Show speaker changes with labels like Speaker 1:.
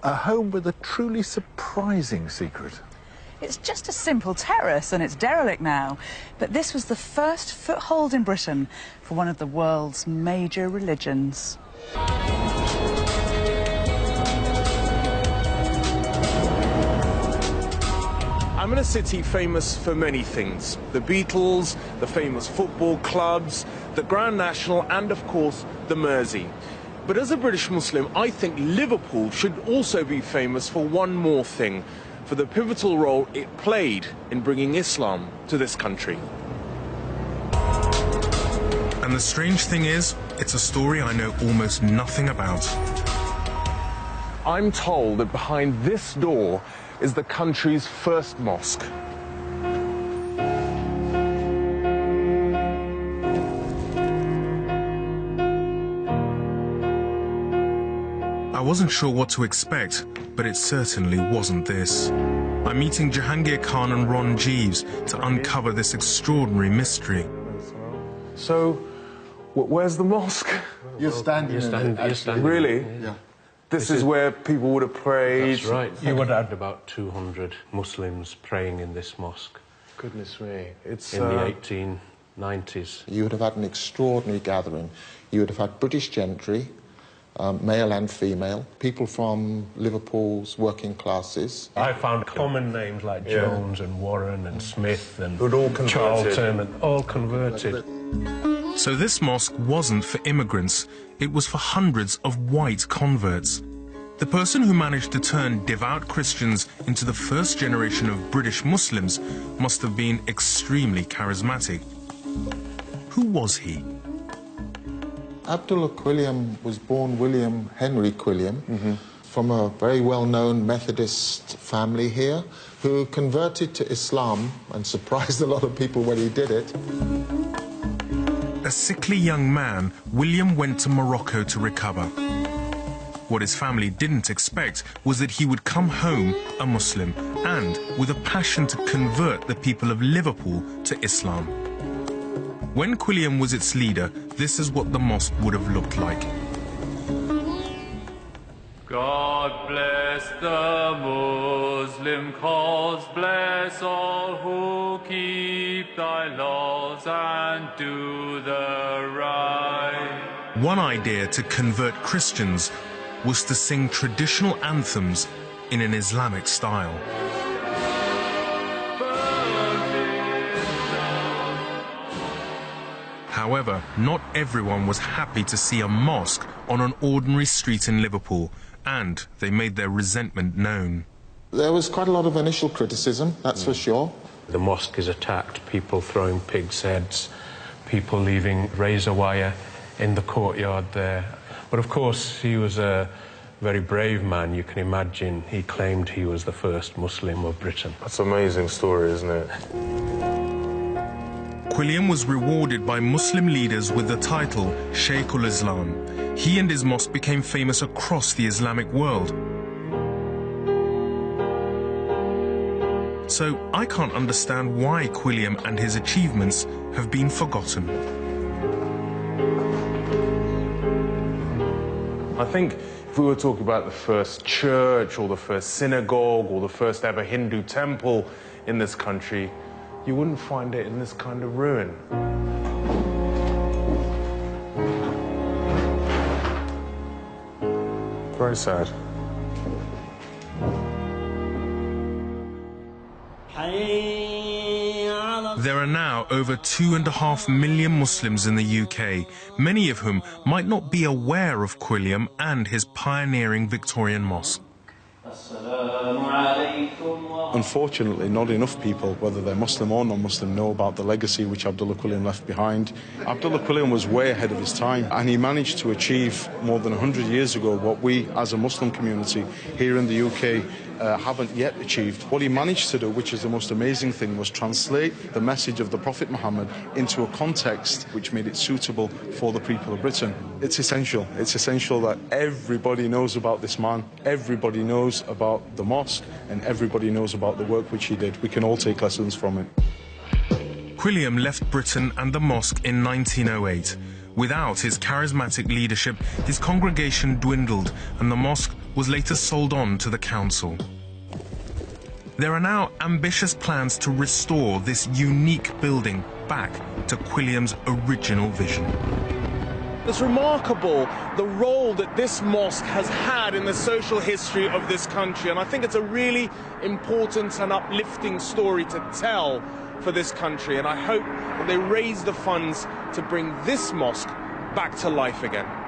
Speaker 1: A home with a truly surprising secret.
Speaker 2: It's just a simple terrace and it's derelict now. But this was the first foothold in Britain for one of the world's major religions.
Speaker 3: I'm in a city famous for many things. The Beatles, the famous football clubs, the Grand National, and of course, the Mersey. But as a British Muslim, I think Liverpool should also be famous for one more thing, for the pivotal role it played in bringing Islam to this country.
Speaker 4: And the strange thing is, it's a story I know almost nothing about.
Speaker 3: I'm told that behind this door is the country's first mosque.
Speaker 4: I wasn't sure what to expect, but it certainly wasn't this. I'm meeting Jahangir Khan and Ron Jeeves to uncover this extraordinary mystery.
Speaker 3: So, where's the mosque?
Speaker 5: You're standing in it.
Speaker 3: Really?
Speaker 5: Yeah.
Speaker 3: This is where people would have prayed?
Speaker 6: That's right. You would have had about 200 Muslims praying in this mosque.
Speaker 3: Goodness me. It's
Speaker 6: in the 1890s.
Speaker 5: You would have had an extraordinary gathering. You would have had British gentry, male and female, people from Liverpool's working classes.
Speaker 6: I found common names like Jones and Warren and Smith and
Speaker 3: Charlton,
Speaker 6: and all converted.
Speaker 4: So this mosque wasn't for immigrants, it was for hundreds of white converts. The person who managed to turn devout Christians into the first generation of British Muslims must have been extremely charismatic. Who was he?
Speaker 5: Abdullah Quilliam was born William Henry Quilliam, from a very well-known Methodist family here, who converted to Islam and surprised a lot of people when he did it.
Speaker 4: A sickly young man, William went to Morocco to recover. What his family didn't expect was that he would come home a Muslim and with a passion to convert the people of Liverpool to Islam. When Quilliam was its leader, this is what the mosque would have looked like.
Speaker 7: God bless the Muslim cause, bless all who keep thy laws and do the right.
Speaker 4: One idea to convert Christians was to sing traditional anthems in an Islamic style. However, not everyone was happy to see a mosque on an ordinary street in Liverpool, and they made their resentment known.
Speaker 5: There was quite a lot of initial criticism, that's for sure.
Speaker 6: The mosque is attacked, people throwing pigs' heads, people leaving razor wire in the courtyard there. But of course, he was a very brave man, you can imagine. He claimed he was the first Muslim of Britain.
Speaker 3: That's an amazing story, isn't it?
Speaker 4: Quilliam was rewarded by Muslim leaders with the title Sheikh ul-Islam. He and his mosque became famous across the Islamic world. So I can't understand why Quilliam and his achievements have been forgotten.
Speaker 3: I think if we were talking about the first church or the first synagogue or the first ever Hindu temple in this country, you wouldn't find it in this kind of ruin. Very sad.
Speaker 4: There are now over 2.5 million Muslims in the UK, many of whom might not be aware of Quilliam and his pioneering Victorian mosque.
Speaker 8: Unfortunately, not enough people, whether they're Muslim or non-Muslim, know about the legacy which Abdullah Quilliam left behind. Abdullah Quilliam was way ahead of his time, and he managed to achieve more than 100 years ago what we, as a Muslim community here in the UK, haven't yet achieved. What he managed to do, which is the most amazing thing, was translate the message of the Prophet Muhammad into a context which made it suitable for the people of Britain. It's essential. It's essential that everybody knows about this man, everybody knows about the mosque, and everybody knows about the work which he did. We can all take lessons from it.
Speaker 4: Quilliam left Britain and the mosque in 1908. Without his charismatic leadership, his congregation dwindled and the mosque was later sold on to the council. There are now ambitious plans to restore this unique building back to Quilliam's original vision.
Speaker 3: It's remarkable the role that this mosque has had in the social history of this country, and I think it's a really important and uplifting story to tell for this country, and I hope that they raise the funds to bring this mosque back to life again.